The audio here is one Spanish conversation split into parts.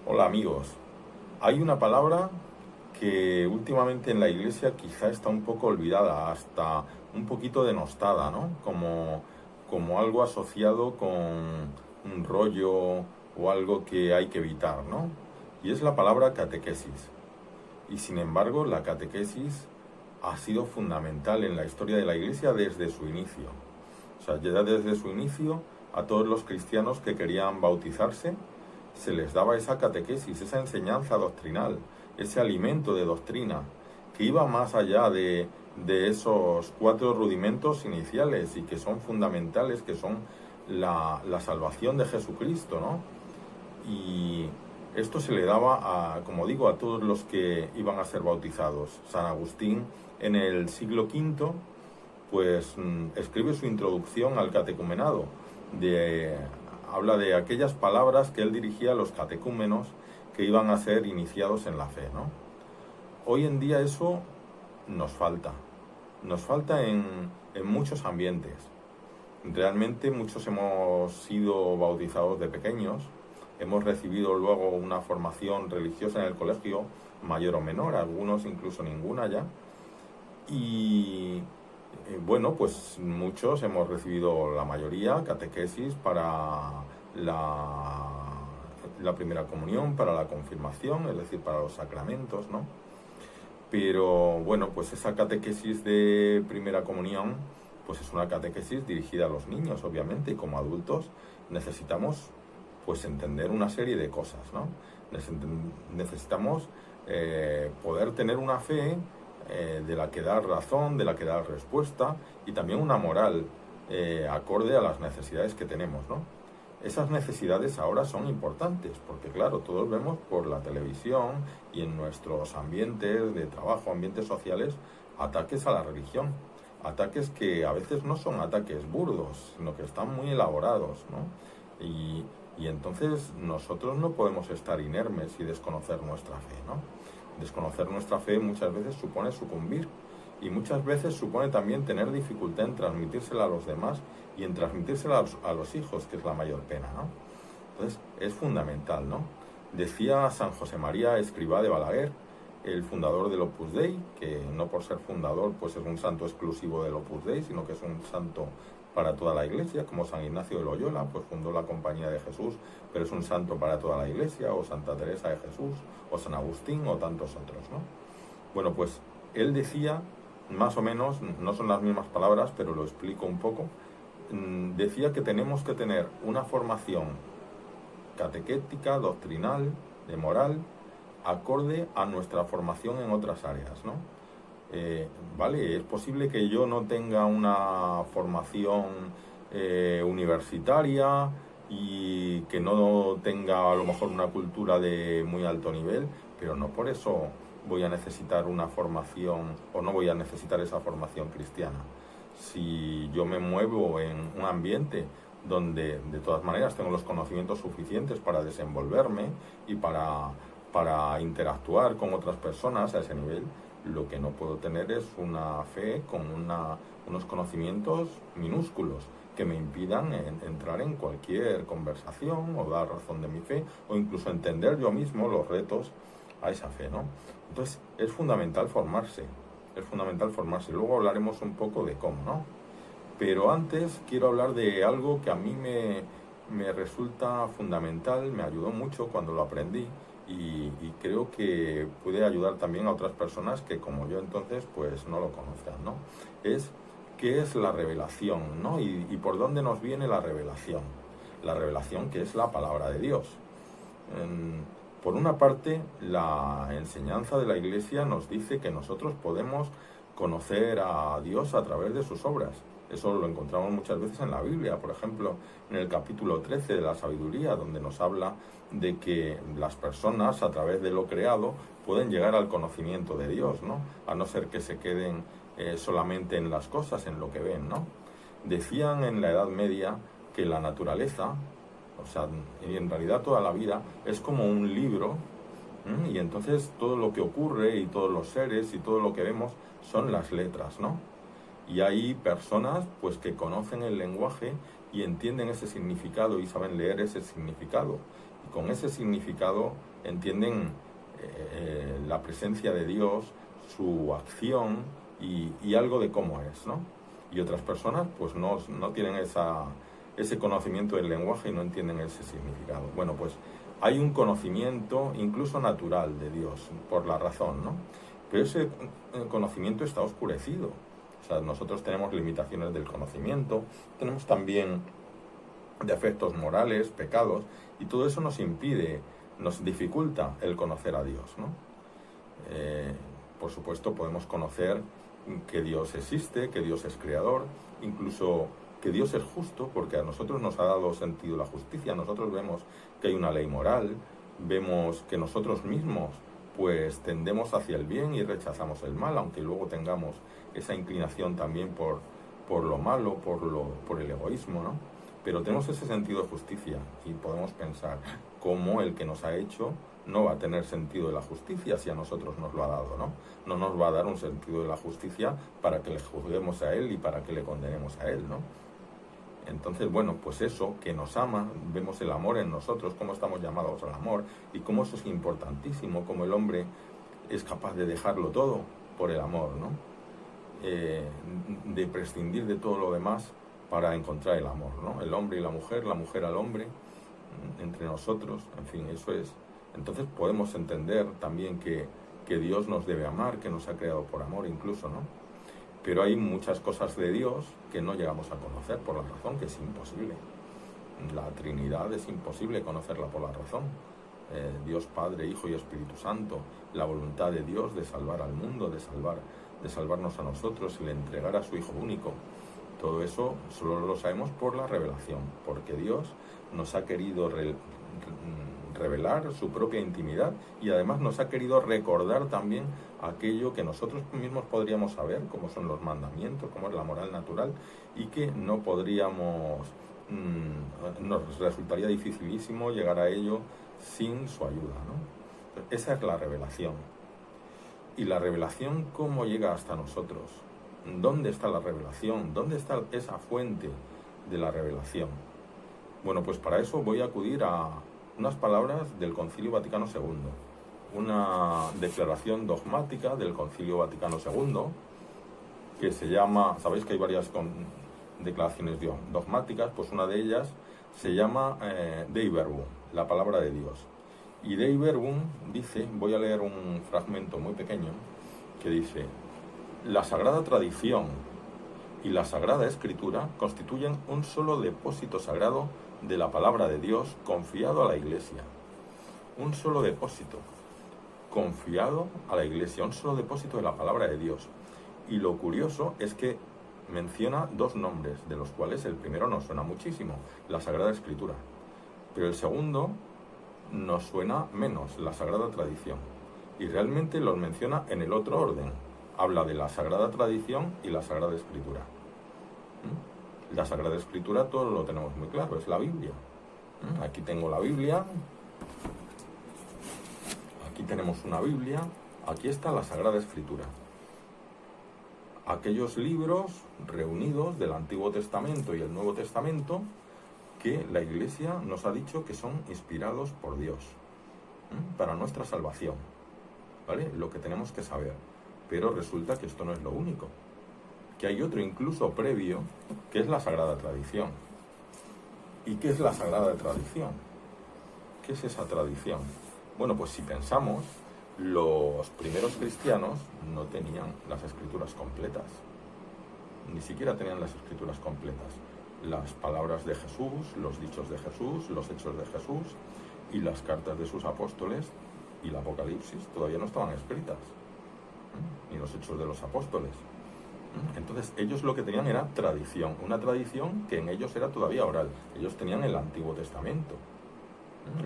Hola amigos, hay una palabra que últimamente en la iglesia quizá está un poco olvidada, hasta un poquito denostada, ¿no? Como algo asociado con un rollo o algo que hay que evitar, ¿no? Y es la palabra catequesis. Y sin embargo, la catequesis ha sido fundamental en la historia de la iglesia desde su inicio. O sea, ya desde su inicio, a todos los cristianos que querían bautizarse, se les daba esa catequesis, esa enseñanza doctrinal, ese alimento de doctrina, que iba más allá de esos 4 rudimentos iniciales y que son fundamentales, que son la salvación de Jesucristo, ¿no? Y esto se le daba, como digo, a todos los que iban a ser bautizados. San Agustín, en el siglo V, pues escribe su introducción al catecumenado. De, Habla de aquellas palabras que él dirigía a los catecúmenos que iban a ser iniciados en la fe, ¿no? Hoy en día eso nos falta. Nos falta en muchos ambientes. Realmente muchos hemos sido bautizados de pequeños, hemos recibido luego una formación religiosa en el colegio, mayor o menor, algunos incluso ninguna ya, y bueno, pues muchos hemos recibido, la mayoría, catequesis para la primera comunión, para la confirmación, es decir, para los sacramentos, ¿no? Pero bueno, pues esa catequesis de primera comunión, pues es una catequesis dirigida a los niños, obviamente, y como adultos necesitamos pues entender una serie de cosas, ¿no? Necesitamos poder tener una fe de la que dar razón, de la que dar respuesta, y también una moral acorde a las necesidades que tenemos, ¿no? Esas necesidades ahora son importantes, porque claro, todos vemos por la televisión y en nuestros ambientes de trabajo, ambientes sociales, ataques a la religión. Ataques que a veces no son ataques burdos, sino que están muy elaborados, ¿no? Y entonces nosotros no podemos estar inermes y desconocer nuestra fe, ¿no? Desconocer nuestra fe muchas veces supone sucumbir y muchas veces supone también tener dificultad en transmitírsela a los demás y en transmitírsela a los hijos, que es la mayor pena, ¿no? Entonces es fundamental, ¿no? Decía San José María Escrivá de Balaguer, el fundador del Opus Dei, que no por ser fundador pues es un santo exclusivo del Opus Dei, sino que es un santo para toda la Iglesia, como San Ignacio de Loyola, pues fundó la Compañía de Jesús, pero es un santo para toda la Iglesia, o Santa Teresa de Jesús, o San Agustín, o tantos otros, ¿no? Bueno, pues él decía, más o menos, no son las mismas palabras, pero lo explico un poco, decía que tenemos que tener una formación catequética, doctrinal, de moral, acorde a nuestra formación en otras áreas, ¿no? Vale, es posible que yo no tenga una formación universitaria y que no tenga a lo mejor una cultura de muy alto nivel, pero no por eso voy a necesitar una formación o no voy a necesitar esa formación cristiana. Si yo me muevo en un ambiente donde de todas maneras tengo los conocimientos suficientes para desenvolverme y para interactuar con otras personas a ese nivel, lo que no puedo tener es una fe con unos conocimientos minúsculos que me impidan entrar en cualquier conversación o dar razón de mi fe o incluso entender yo mismo los retos a esa fe, ¿no? Entonces es fundamental formarse, es fundamental formarse. Luego hablaremos un poco de cómo, ¿no? Pero antes quiero hablar de algo que a mí me resulta fundamental, me ayudó mucho cuando lo aprendí y creo que puede ayudar también a otras personas que como yo entonces pues no lo conozcan, ¿no? Es qué es la revelación, ¿no? Y por dónde nos viene la revelación. La revelación que es la palabra de Dios. Por una parte, la enseñanza de la Iglesia nos dice que nosotros podemos conocer a Dios a través de sus obras. Eso lo encontramos muchas veces en la Biblia, por ejemplo, en el capítulo 13 de la sabiduría, donde nos habla de que las personas, a través de lo creado, pueden llegar al conocimiento de Dios, ¿no? A no ser que se queden solamente en las cosas, en lo que ven, ¿no? Decían en la Edad Media que la naturaleza, o sea, y en realidad toda la vida es como un libro, y entonces todo lo que ocurre y todos los seres y todo lo que vemos son las letras, ¿no? Y hay personas pues que conocen el lenguaje y entienden ese significado y saben leer ese significado. Y con ese significado entienden la presencia de Dios, su acción y algo de cómo es, ¿no? Y otras personas pues no tienen ese conocimiento del lenguaje y no entienden ese significado. Bueno, pues hay un conocimiento incluso natural de Dios por la razón, ¿no? Pero ese conocimiento está oscurecido. O sea, nosotros tenemos limitaciones del conocimiento, tenemos también defectos morales, pecados, y todo eso nos impide, nos dificulta el conocer a Dios, ¿no? Por supuesto, podemos conocer que Dios existe, que Dios es creador, incluso que Dios es justo, porque a nosotros nos ha dado sentido la justicia. Nosotros vemos que hay una ley moral, vemos que nosotros mismos pues tendemos hacia el bien y rechazamos el mal, aunque luego tengamos esa inclinación también por lo malo, por el egoísmo, ¿no? Pero tenemos ese sentido de justicia y podemos pensar cómo el que nos ha hecho no va a tener sentido de la justicia si a nosotros nos lo ha dado, ¿no? No nos va a dar un sentido de la justicia para que le juzguemos a Él y para que le condenemos a Él, ¿no? Entonces, bueno, pues eso, que nos ama, vemos el amor en nosotros, cómo estamos llamados al amor y cómo eso es importantísimo, cómo el hombre es capaz de dejarlo todo por el amor, ¿no? De prescindir de todo lo demás para encontrar el amor, ¿no? El hombre y la mujer al hombre, entre nosotros, en fin, eso es. Entonces podemos entender también que Dios nos debe amar, que nos ha creado por amor incluso, ¿no? Pero hay muchas cosas de Dios que no llegamos a conocer por la razón, que es imposible. La Trinidad es imposible conocerla por la razón. Dios Padre, Hijo y Espíritu Santo, la voluntad de Dios de salvar al mundo, de salvarnos a nosotros y de entregar a su Hijo único. Todo eso solo lo sabemos por la revelación, porque Dios nos ha querido revelar su propia intimidad y además nos ha querido recordar también aquello que nosotros mismos podríamos saber, como son los mandamientos, como es la moral natural, y que no podríamos, nos resultaría dificilísimo llegar a ello sin su ayuda, ¿no? Esa es la revelación. ¿Y la revelación cómo llega hasta nosotros? ¿Dónde está la revelación? ¿Dónde está esa fuente de la revelación? Bueno, pues para eso voy a acudir a unas palabras del Concilio Vaticano II, una declaración dogmática del Concilio Vaticano II, que se llama, sabéis que hay varias declaraciones dogmáticas, pues una de ellas se llama Dei Verbum, la palabra de Dios. Y Dei Verbum dice, voy a leer un fragmento muy pequeño, que dice: la Sagrada Tradición y la Sagrada Escritura constituyen un solo depósito sagrado de la palabra de Dios confiado a la Iglesia. Un solo depósito confiado a la Iglesia, un solo depósito de la palabra de Dios. Y lo curioso es que menciona dos nombres, de los cuales el primero nos suena muchísimo, la Sagrada Escritura, pero el segundo nos suena menos, la Sagrada Tradición. Y realmente los menciona en el otro orden. Habla de la Sagrada Tradición y la Sagrada Escritura. La Sagrada Escritura todos lo tenemos muy claro, es la Biblia. Aquí tengo la Biblia, aquí tenemos una Biblia, aquí está la Sagrada Escritura. Aquellos libros reunidos del Antiguo Testamento y el Nuevo Testamento que la Iglesia nos ha dicho que son inspirados por Dios para nuestra salvación, ¿vale? Lo que tenemos que saber. Pero resulta que esto no es lo único, que hay otro incluso previo, que es la Sagrada Tradición. ¿Y qué es la Sagrada Tradición? ¿Qué es esa tradición? Bueno, pues si pensamos, los primeros cristianos no tenían las escrituras completas, ni siquiera tenían las escrituras completas. Las palabras de Jesús, los dichos de Jesús, los hechos de Jesús y las cartas de sus apóstoles y el Apocalipsis todavía no estaban escritas, ni los hechos de los apóstoles. Entonces ellos lo que tenían era tradición, una tradición que en ellos era todavía oral. Ellos tenían el Antiguo Testamento,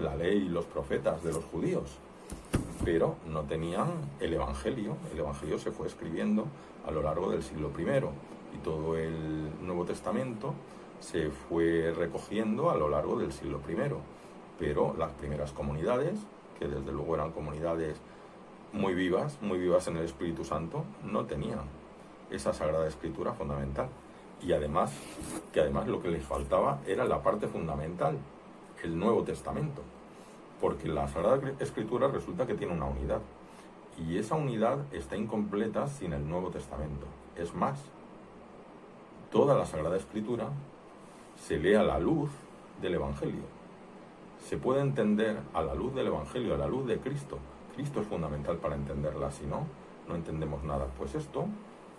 la ley y los profetas de los judíos, pero no tenían el Evangelio. El Evangelio se fue escribiendo a lo largo del siglo I y todo el Nuevo Testamento se fue recogiendo a lo largo del siglo I. Pero las primeras comunidades, que desde luego eran comunidades muy vivas en el Espíritu Santo, no tenían esa Sagrada Escritura fundamental. Y además, que además lo que les faltaba era la parte fundamental, el Nuevo Testamento. Porque la Sagrada Escritura resulta que tiene una unidad. Y esa unidad está incompleta sin el Nuevo Testamento. Es más, toda la Sagrada Escritura se lee a la luz del Evangelio. Se puede entender a la luz del Evangelio, a la luz de Cristo. Cristo es fundamental para entenderla, si no, no entendemos nada. Pues esto,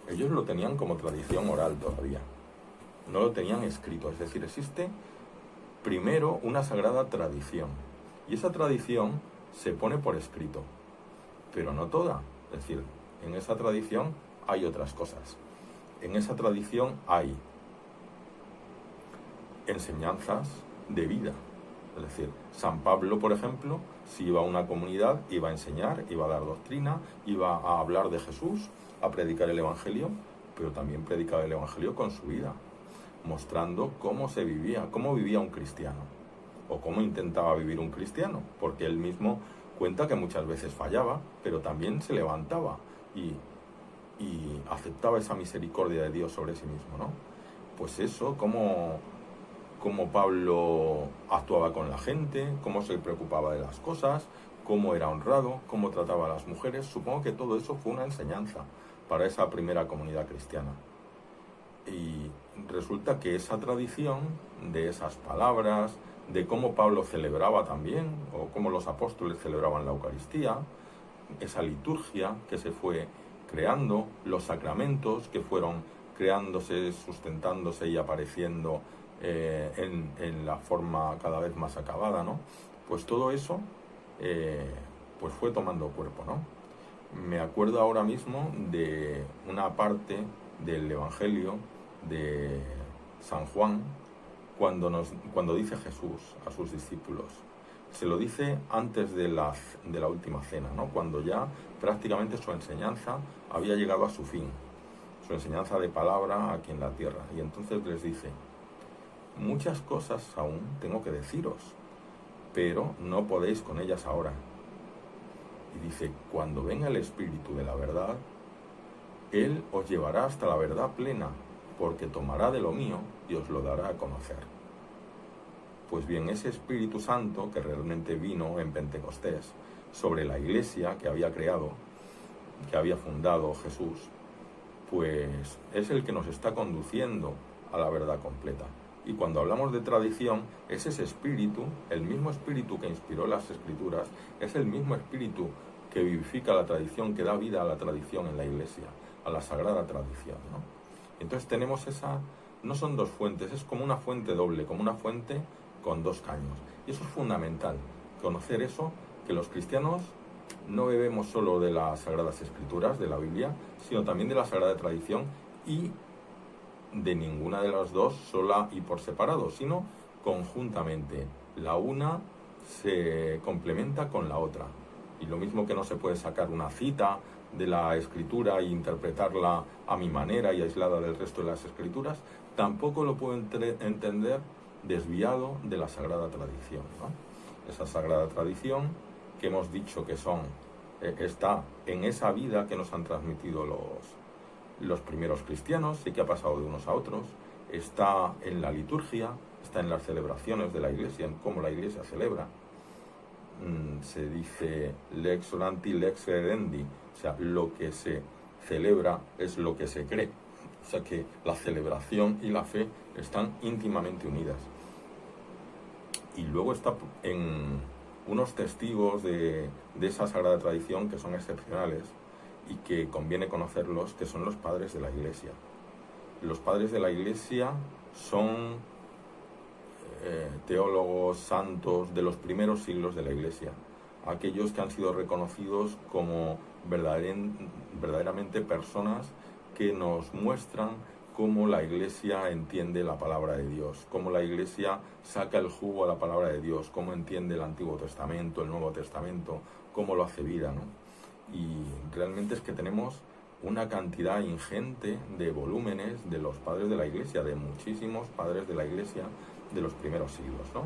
ellos lo tenían como tradición oral todavía. No lo tenían escrito, es decir, existe primero una sagrada tradición. Y esa tradición se pone por escrito, pero no toda. Es decir, en esa tradición hay otras cosas. En esa tradición hay enseñanzas de vida. Es decir, San Pablo, por ejemplo, si iba a una comunidad, iba a enseñar, iba a dar doctrina, iba a hablar de Jesús, a predicar el Evangelio, pero también predicaba el Evangelio con su vida, mostrando cómo se vivía, cómo vivía un cristiano, o cómo intentaba vivir un cristiano, porque él mismo cuenta que muchas veces fallaba, pero también se levantaba y aceptaba esa misericordia de Dios sobre sí mismo, ¿no? Pues eso, cómo Pablo actuaba con la gente, cómo se preocupaba de las cosas, cómo era honrado, cómo trataba a las mujeres. Supongo que todo eso fue una enseñanza para esa primera comunidad cristiana. Y resulta que esa tradición de esas palabras, de cómo Pablo celebraba también, o cómo los apóstoles celebraban la Eucaristía, esa liturgia que se fue creando, los sacramentos que fueron creándose, sustentándose y apareciendo en la forma cada vez más acabada, ¿no? Pues todo eso pues fue tomando cuerpo, ¿no? Me acuerdo ahora mismo de una parte del Evangelio de San Juan cuando dice Jesús a sus discípulos. Se lo dice antes de la última cena, ¿no? Cuando ya prácticamente su enseñanza había llegado a su fin, su enseñanza de palabra aquí en la tierra. Y entonces les dice: muchas cosas aún tengo que deciros, pero no podéis con ellas ahora. Y dice: cuando venga el Espíritu de la verdad, Él os llevará hasta la verdad plena, porque tomará de lo mío y os lo dará a conocer. Pues bien, ese Espíritu Santo que realmente vino en Pentecostés sobre la iglesia que había creado, que había fundado Jesús, pues es el que nos está conduciendo a la verdad completa. Y cuando hablamos de tradición, es ese espíritu, el mismo espíritu que inspiró las Escrituras, es el mismo espíritu que vivifica la tradición, que da vida a la tradición en la iglesia, a la sagrada tradición, ¿no? Entonces tenemos esa, no son dos fuentes, es como una fuente doble, como una fuente con dos caños. Y eso es fundamental, conocer eso, que los cristianos no bebemos solo de las Sagradas Escrituras, de la Biblia, sino también de la sagrada tradición, y de ninguna de las dos sola y por separado, sino conjuntamente. La una se complementa con la otra. Y lo mismo que no se puede sacar una cita de la Escritura e interpretarla a mi manera y aislada del resto de las Escrituras, tampoco lo puedo entender desviado de la sagrada tradición, ¿no? Esa sagrada tradición que hemos dicho que está en esa vida que nos han transmitido los primeros cristianos y que ha pasado de unos a otros, está en la liturgia, está en las celebraciones de la iglesia, en cómo la iglesia celebra. Se dice lex oranti, lex credendi, o sea, lo que se celebra es lo que se cree. O sea que la celebración y la fe están íntimamente unidas. Y luego está en unos testigos de esa sagrada tradición que son excepcionales y que conviene conocerlos, que son los padres de la Iglesia. Los padres de la Iglesia son teólogos santos de los primeros siglos de la Iglesia, aquellos que han sido reconocidos como verdaderamente personas que nos muestran cómo la Iglesia entiende la palabra de Dios, cómo la Iglesia saca el jugo a la palabra de Dios, cómo entiende el Antiguo Testamento, el Nuevo Testamento, cómo lo hace vida, ¿no? Y realmente es que tenemos una cantidad ingente de volúmenes de los padres de la Iglesia, de muchísimos padres de la Iglesia de los primeros siglos, ¿no?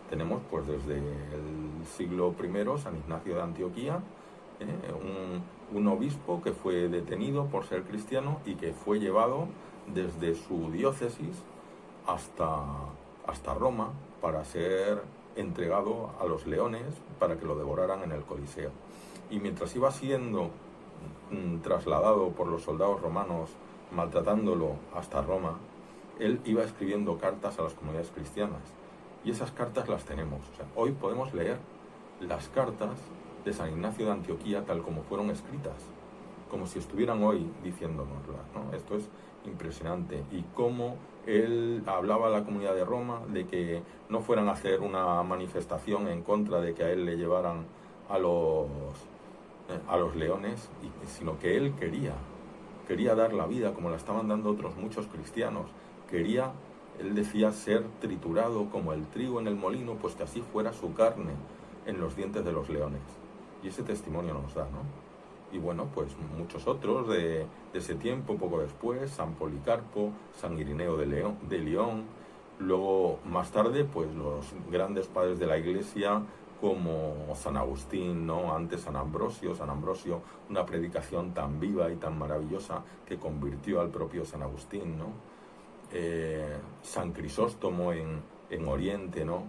Tenemos pues desde el siglo I San Ignacio de Antioquía, un obispo que fue detenido por ser cristiano y que fue llevado desde su diócesis hasta Roma para ser entregado a los leones para que lo devoraran en el Coliseo. Y mientras iba siendo trasladado por los soldados romanos, maltratándolo hasta Roma, él iba escribiendo cartas a las comunidades cristianas. Y esas cartas las tenemos. O sea, hoy podemos leer las cartas de San Ignacio de Antioquía tal como fueron escritas, como si estuvieran hoy diciéndonoslas, ¿no? Esto es impresionante. Y cómo él hablaba a la comunidad de Roma de que no fueran a hacer una manifestación en contra de que a él le llevaran a los leones, sino que él quería dar la vida como la estaban dando otros muchos cristianos. Él decía, ser triturado como el trigo en el molino, pues que así fuera su carne en los dientes de los leones. Y ese testimonio nos da, ¿no? Y bueno, pues muchos otros de ese tiempo, poco después, San Policarpo, San Irineo de León, luego más tarde, pues los grandes padres de la Iglesia como San Agustín, ¿no? Antes San Ambrosio, una predicación tan viva y tan maravillosa que convirtió al propio San Agustín, ¿no? San Crisóstomo en Oriente, ¿no?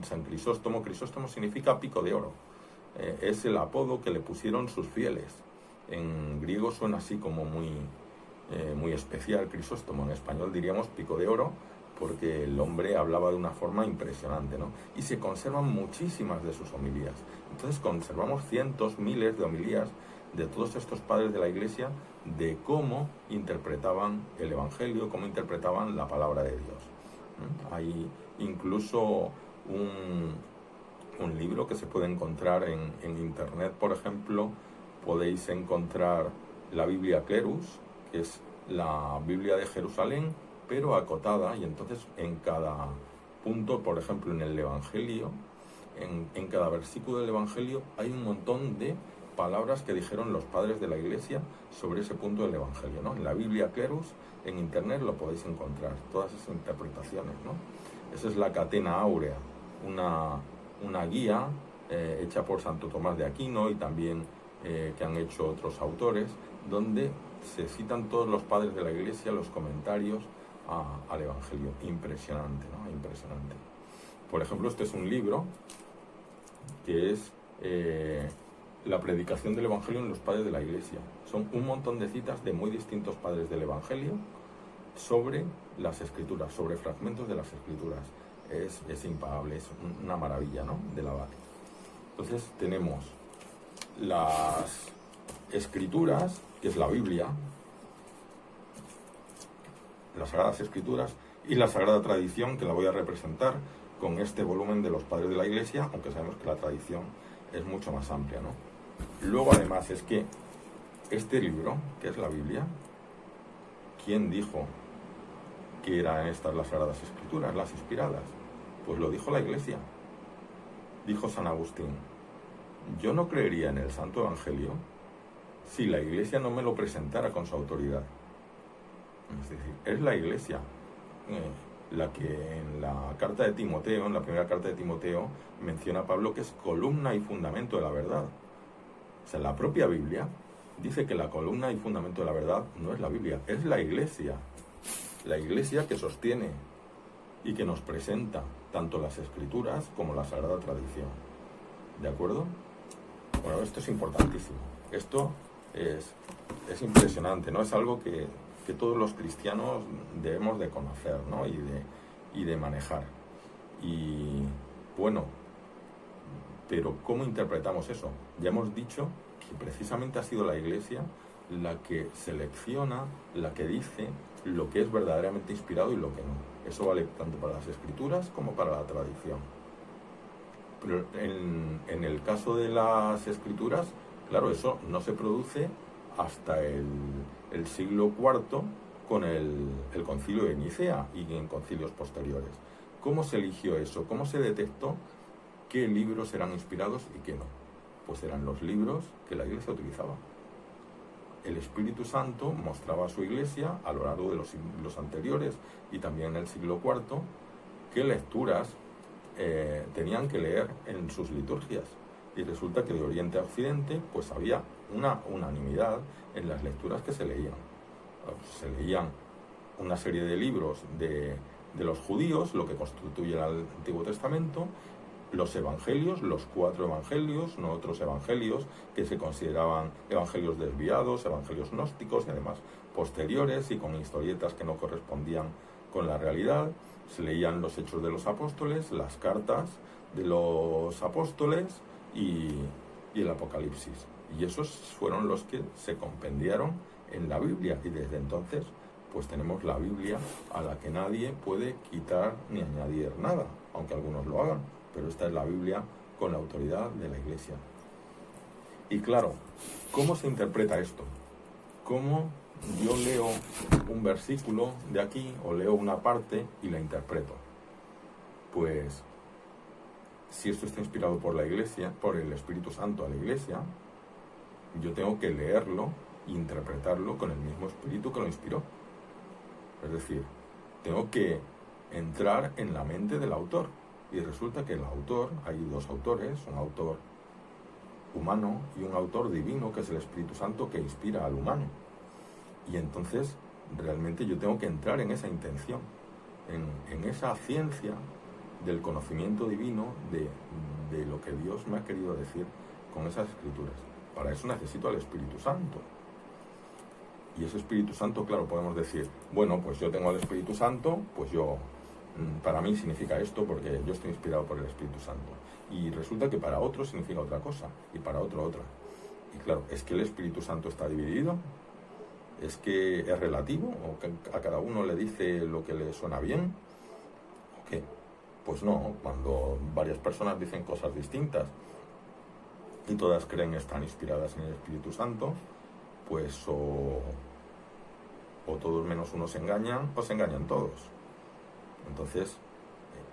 San Crisóstomo significa pico de oro. Es el apodo que le pusieron sus fieles. En griego suena así como muy especial, Crisóstomo. En español diríamos pico de oro, porque el hombre hablaba de una forma impresionante, ¿no? Y se conservan muchísimas de sus homilías. Entonces conservamos cientos, miles de homilías de todos estos padres de la Iglesia, de cómo interpretaban el Evangelio, cómo interpretaban la palabra de Dios. Hay incluso un libro que se puede encontrar en internet, por ejemplo, podéis encontrar la Biblia Clerus, que es la Biblia de Jerusalén, pero acotada, y entonces en cada punto, por ejemplo, en el Evangelio, en cada versículo del Evangelio hay un montón de palabras que dijeron los padres de la Iglesia sobre ese punto del Evangelio, ¿no? En la Biblia Clerus, en internet lo podéis encontrar, todas esas interpretaciones, ¿no? Esa es la Catena Áurea, una guía hecha por Santo Tomás de Aquino y también que han hecho otros autores, donde se citan todos los padres de la Iglesia, los comentarios al Evangelio. Impresionante, ¿no? Impresionante. Por ejemplo, este es un libro que es la predicación del Evangelio en los padres de la Iglesia. Son un montón de citas de muy distintos padres del Evangelio sobre las Escrituras, sobre fragmentos de las Escrituras. Es impagable, es una maravilla, ¿no? De la Biblia. Entonces tenemos las Escrituras, que es la Biblia, las Sagradas Escrituras, y la Sagrada Tradición, que la voy a representar con este volumen de los padres de la Iglesia, aunque sabemos que la tradición es mucho más amplia, ¿no? Luego, además, es que este libro, que es la Biblia, ¿quién dijo que eran estas las Sagradas Escrituras, las inspiradas? Pues lo dijo la Iglesia. Dijo San Agustín: yo no creería en el Santo Evangelio si la Iglesia no me lo presentara con su autoridad. Es decir, es la Iglesia la que en la carta de Timoteo, en la primera carta de Timoteo, menciona a Pablo que es columna y fundamento de la verdad. O sea, la propia Biblia dice que la columna y fundamento de la verdad no es la Biblia, es la Iglesia. La Iglesia que sostiene y que nos presenta tanto las Escrituras como la Sagrada Tradición. ¿De acuerdo? Bueno, esto es importantísimo. Esto es impresionante, ¿no? Es algo que todos los cristianos debemos de conocer, ¿no? Y de manejar. Y bueno, pero ¿cómo interpretamos eso? Ya hemos dicho que precisamente ha sido la Iglesia la que selecciona, la que dice lo que es verdaderamente inspirado y lo que no. Eso vale tanto para las Escrituras como para la tradición. Pero en el caso de las Escrituras, claro, eso no se produce hasta el siglo IV con el concilio de Nicea y en concilios posteriores. ¿Cómo se eligió eso? ¿Cómo se detectó qué libros eran inspirados y qué no? Pues eran los libros que la Iglesia utilizaba. El Espíritu Santo mostraba a su Iglesia a lo largo de los siglos anteriores y también en el siglo IV qué lecturas tenían que leer en sus liturgias. Y resulta que de Oriente a Occidente pues había una unanimidad en las lecturas que se leían. Se leían una serie de libros de los judíos, lo que constituye el Antiguo Testamento, los evangelios, los 4 evangelios, no otros evangelios que se consideraban evangelios desviados, evangelios gnósticos y además posteriores y con historietas que no correspondían con la realidad. Se leían los Hechos de los Apóstoles, las cartas de los apóstoles y el Apocalipsis. Y esos fueron los que se compendiaron en la Biblia, y desde entonces pues tenemos la Biblia a la que nadie puede quitar ni añadir nada, aunque algunos lo hagan, pero esta es la Biblia con la autoridad de la Iglesia. Y claro, ¿cómo se interpreta esto? ¿Cómo yo leo un versículo de aquí o leo una parte y la interpreto? Pues si esto está inspirado por la Iglesia, por el Espíritu Santo a la Iglesia, yo tengo que leerlo e interpretarlo con el mismo Espíritu que lo inspiró. Es decir, tengo que entrar en la mente del autor. Y resulta que el autor, hay 2 autores, un autor humano y un autor divino, que es el Espíritu Santo que inspira al humano. Y entonces, realmente yo tengo que entrar en esa intención, en esa ciencia del conocimiento divino de lo que Dios me ha querido decir con esas escrituras. Para eso necesito al Espíritu Santo. Y ese Espíritu Santo, claro, podemos decir, bueno, pues yo tengo al Espíritu Santo, pues para mí significa esto porque yo estoy inspirado por el Espíritu Santo. Y resulta que para otro significa otra cosa, y para otro otra. Y claro, ¿es que el Espíritu Santo está dividido? ¿Es que es relativo? ¿O que a cada uno le dice lo que le suena bien? ¿O qué? Pues no, cuando varias personas dicen cosas distintas y todas creen están inspiradas en el Espíritu Santo, pues o todos menos uno se engañan o se engañan todos. Entonces,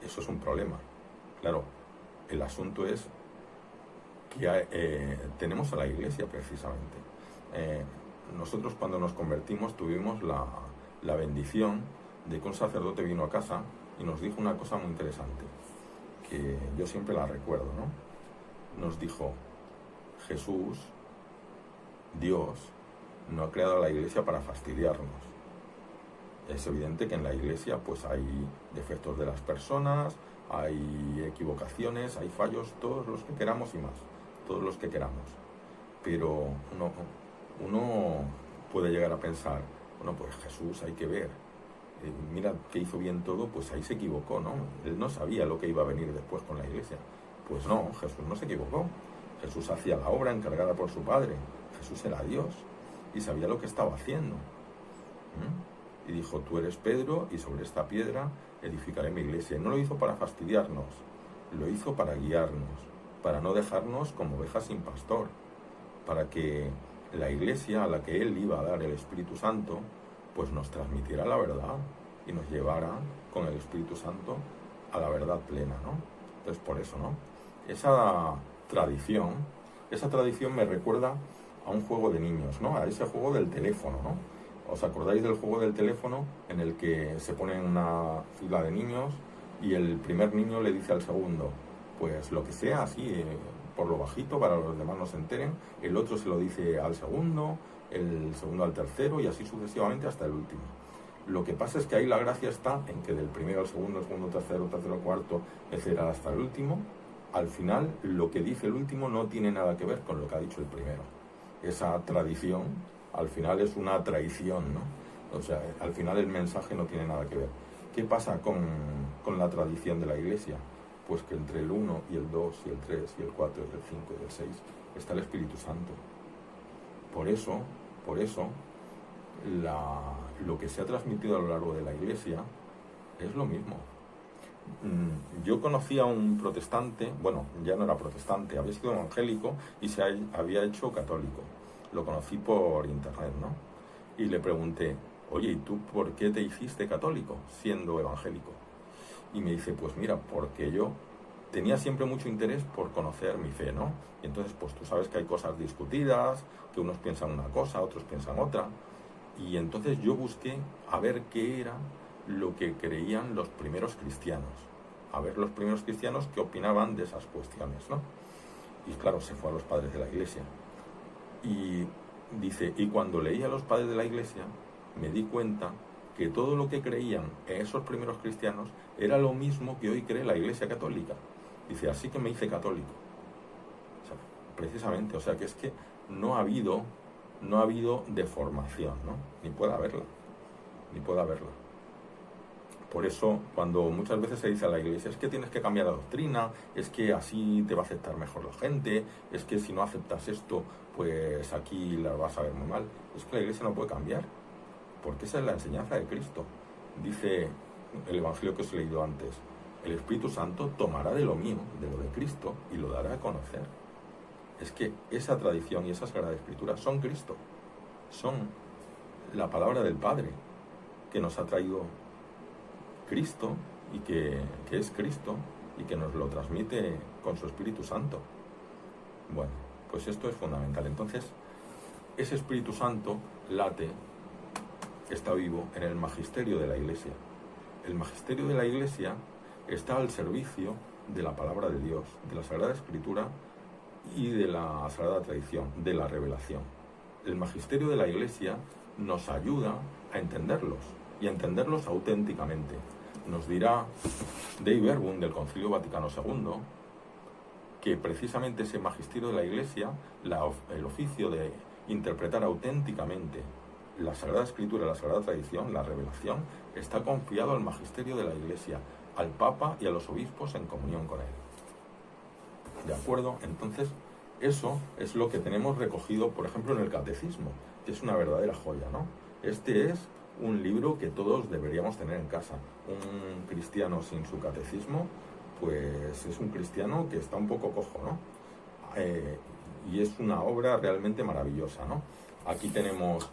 eso es un problema. Claro, el asunto es que tenemos a la Iglesia precisamente. Nosotros cuando nos convertimos tuvimos la bendición de que un sacerdote vino a casa y nos dijo una cosa muy interesante, que yo siempre la recuerdo, ¿no? Nos dijo, Jesús, Dios, no ha creado a la Iglesia para fastidiarnos. Es evidente que en la Iglesia pues hay defectos de las personas, hay equivocaciones, hay fallos, todos los que queramos y más, todos los que queramos. Pero uno puede llegar a pensar, bueno, pues Jesús hay que ver, mira que hizo bien todo, pues ahí se equivocó, ¿no? Él no sabía lo que iba a venir después con la Iglesia. Pues no, Jesús no se equivocó. Jesús hacía la obra encargada por su Padre. Jesús era Dios y sabía lo que estaba haciendo. Y dijo, tú eres Pedro y sobre esta piedra edificaré mi iglesia. Y no lo hizo para fastidiarnos, lo hizo para guiarnos, para no dejarnos como ovejas sin pastor, para que la iglesia a la que Él iba a dar el Espíritu Santo, pues nos transmitiera la verdad y nos llevara con el Espíritu Santo a la verdad plena, ¿no? Entonces por eso, ¿no? Esa tradición me recuerda a un juego de niños, ¿no? A ese juego del teléfono, ¿no? ¿Os acordáis del juego del teléfono en el que se pone en una fila de niños y el primer niño le dice al segundo, pues lo que sea, así, por lo bajito, para que los demás no se enteren, el otro se lo dice al segundo, el segundo al tercero y así sucesivamente hasta el último. Lo que pasa es que ahí la gracia está en que del primero al segundo, tercero, cuarto, etcétera, hasta el último, al final lo que dice el último no tiene nada que ver con lo que ha dicho el primero. Esa tradición al final es una traición, ¿no? O sea, al final el mensaje no tiene nada que ver. ¿Qué pasa con la tradición de la Iglesia? Pues que entre el 1 y el 2 y el 3 y el 4 y el 5 y el 6 está el Espíritu Santo. Por eso lo que se ha transmitido a lo largo de la Iglesia es lo mismo. Yo conocí a un protestante, bueno, ya no era protestante, había sido evangélico y se había hecho católico. Lo conocí por internet, ¿no? Y le pregunté, oye, ¿y tú por qué te hiciste católico siendo evangélico? Y me dice, pues mira, porque yo tenía siempre mucho interés por conocer mi fe, ¿no? Y entonces, pues tú sabes que hay cosas discutidas, que unos piensan una cosa, otros piensan otra. Y entonces yo busqué a ver qué era lo que creían los primeros cristianos. A ver los primeros cristianos qué opinaban de esas cuestiones, ¿no? Y claro, se fue a los padres de la Iglesia. Y dice, y cuando leí a los padres de la Iglesia, me di cuenta que todo lo que creían esos primeros cristianos era lo mismo que hoy cree la Iglesia Católica. Dice, así que me hice católico. O sea, precisamente, o sea que es que no ha habido deformación, ¿no? Ni puede haberla. Por eso, cuando muchas veces se dice a la Iglesia, es que tienes que cambiar la doctrina, es que así te va a aceptar mejor la gente, es que si no aceptas esto, pues aquí la vas a ver muy mal. Es que la Iglesia no puede cambiar, porque esa es la enseñanza de Cristo. Dice el Evangelio que os he leído antes, el Espíritu Santo tomará de lo mío, de lo de Cristo, y lo dará a conocer. Es que esa tradición y esa Sagrada Escritura son Cristo, son la palabra del Padre que nos ha traído Cristo y que es Cristo y que nos lo transmite con su Espíritu Santo. Bueno, pues esto es fundamental. Entonces, ese Espíritu Santo late, está vivo en el magisterio de la Iglesia. El magisterio de la Iglesia está al servicio de la palabra de Dios, de la Sagrada Escritura y de la Sagrada Tradición, de la revelación. El magisterio de la Iglesia nos ayuda a entenderlos y a entenderlos auténticamente. Nos dirá Dei Verbum del Concilio Vaticano II que precisamente ese magisterio de la Iglesia, el oficio de interpretar auténticamente la Sagrada Escritura, la Sagrada Tradición, la revelación, está confiado al magisterio de la Iglesia, al Papa y a los obispos en comunión con él. ¿De acuerdo? Entonces, eso es lo que tenemos recogido, por ejemplo, en el Catecismo, que es una verdadera joya, ¿no? Este es un libro que todos deberíamos tener en casa. Un cristiano sin su catecismo, pues es un cristiano que está un poco cojo, ¿no? Y es una obra realmente maravillosa, ¿no? Aquí tenemos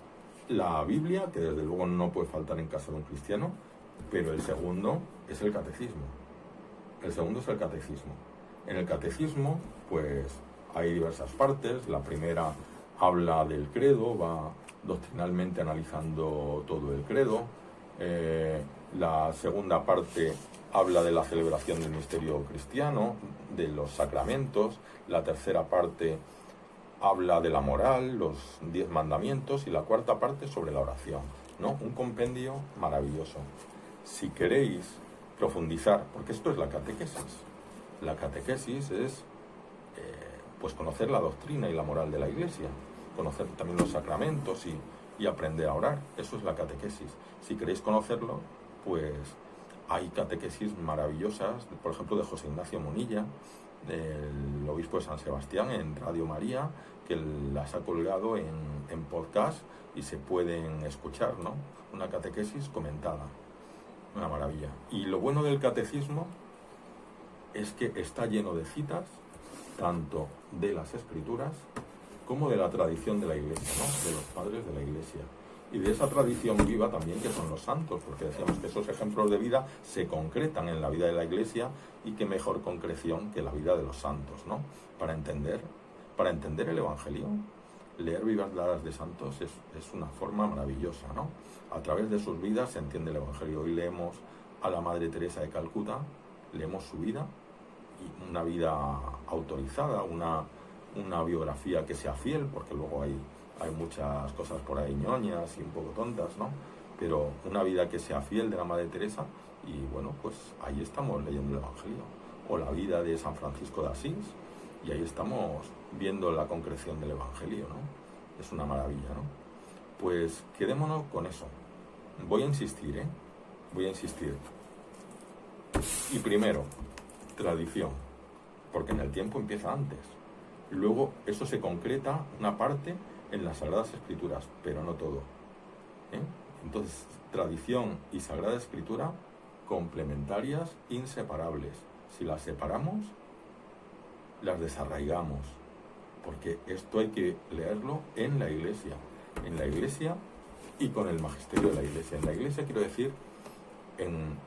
la Biblia, que desde luego no puede faltar en casa de un cristiano, pero el segundo es el catecismo. El segundo es el catecismo. En el catecismo, pues hay diversas partes. La primera habla del credo, va doctrinalmente analizando todo el credo. La segunda parte habla de la celebración del misterio cristiano, de los sacramentos. La tercera parte habla de la moral, los 10 mandamientos, y la cuarta parte sobre la oración, ¿no? Un compendio maravilloso. Si queréis profundizar, porque esto es la catequesis. La catequesis es pues conocer la doctrina y la moral de la Iglesia, conocer también los sacramentos y aprender a orar. Eso es la catequesis. Si queréis conocerlo, pues hay catequesis maravillosas, por ejemplo, de José Ignacio Munilla, del obispo de San Sebastián, en Radio María, que las ha colgado en podcast y se pueden escuchar, ¿no? Una catequesis comentada. Una maravilla. Y lo bueno del catecismo es que está lleno de citas, tanto de las Escrituras como de la tradición de la Iglesia, ¿no? De los padres de la Iglesia. Y de esa tradición viva también que son los santos, porque decíamos que esos ejemplos de vida se concretan en la vida de la Iglesia, y qué mejor concreción que la vida de los santos, ¿no? Para entender el Evangelio, leer Vidas Dadas de Santos es una forma maravillosa, ¿no? A través de sus vidas se entiende el Evangelio. Hoy leemos a la Madre Teresa de Calcuta, leemos su vida, y una vida autorizada, una biografía que sea fiel, porque luego hay muchas cosas por ahí ñoñas y un poco tontas, ¿no? Pero una vida que sea fiel de la Madre Teresa, y bueno, pues ahí estamos leyendo el Evangelio. O la vida de San Francisco de Asís, y ahí estamos viendo la concreción del Evangelio, ¿no? Es una maravilla, ¿no? Pues quedémonos con eso. Voy a insistir, Voy a insistir. Y primero, tradición, porque en el tiempo empieza antes. Luego eso se concreta, una parte, en las Sagradas Escrituras, pero no todo. Entonces, tradición y Sagrada Escritura, complementarias, inseparables. Si las separamos, las desarraigamos, porque esto hay que leerlo en la Iglesia y con el magisterio de la Iglesia. En la Iglesia quiero decir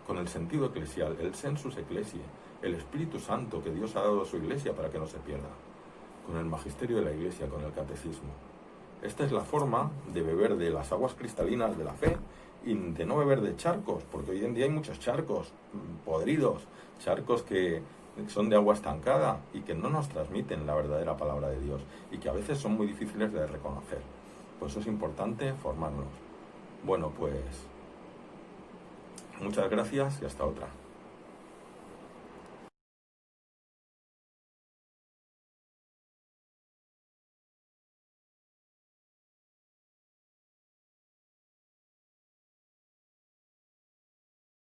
con el sentido eclesial, el sensus ecclesiae, el Espíritu Santo que Dios ha dado a su Iglesia para que no se pierda, con el magisterio de la Iglesia, con el catecismo. Esta es la forma de beber de las aguas cristalinas de la fe y de no beber de charcos, porque hoy en día hay muchos charcos podridos, charcos que son de agua estancada y que no nos transmiten la verdadera palabra de Dios, y que a veces son muy difíciles de reconocer. Por eso es importante formarnos. Bueno, pues Muchas gracias y hasta otra.